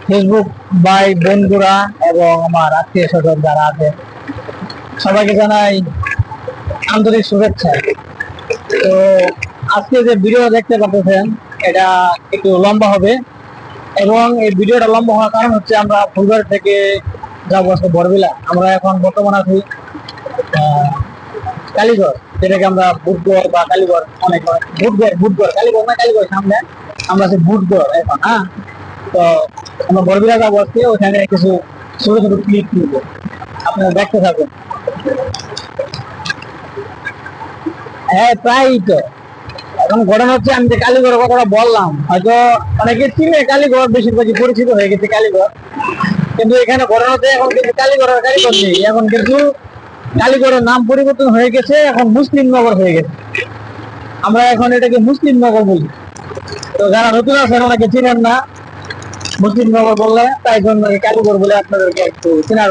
Facebook ভাই বন্ধুরা এবং আমার আত্মীয় স্বজন যারা আছে সবাইকে জানাই আন্তরিক শুভেচ্ছা। তো আজকে যে ভিডিও দেখতে পাচ্ছেন এটা একটু লম্বা হবে, এবং এই ভিডিওটা লম্বা হওয়ার কারণ হচ্ছে আমরা ফুলবাড়ি থেকে যাবো আজকে বড়বিলা। আমরা এখন বর্তমান আছি কালীগড়, যেটাকে আমরা বুটগড় বা কালীগড় অনেক বুটগড় কালীগড় না কালীগড় সামনে আমরা আছি বুটগড় এখন। হ্যাঁ, তো আমরা বড়বিলা যাবো আজকে, ওখানে কিছু ছোট ছোট ক্লিপ তুলবো, আপনারা দেখতে থাকুন। হ্যাঁ প্রায় তো এখন ঘটনা হচ্ছে, আমি যে কালীগড়ের কথাটা বললাম হয়তো অনেকে চিনে, কালীগড় বেশিরভাগই পরিচিত হয়ে গেছে কালীগড়, কিন্তু এখানে ঘটনা হচ্ছে এখন কিন্তু কালীগড়ের কারিগর নেই, এখন কিন্তু কালীগড়ের নাম পরিবর্তন হয়ে গেছে, এখন মুসলিম নগর হয়ে গেছে। আমরা এখন এটাকে মুসলিম নগর বলি। তো যারা নতুন আছেন ওনাকে চিনেন না মুসলিম নগর বললে, তাই জন্য কালীগড় বলে আপনাদেরকে একটু চেনার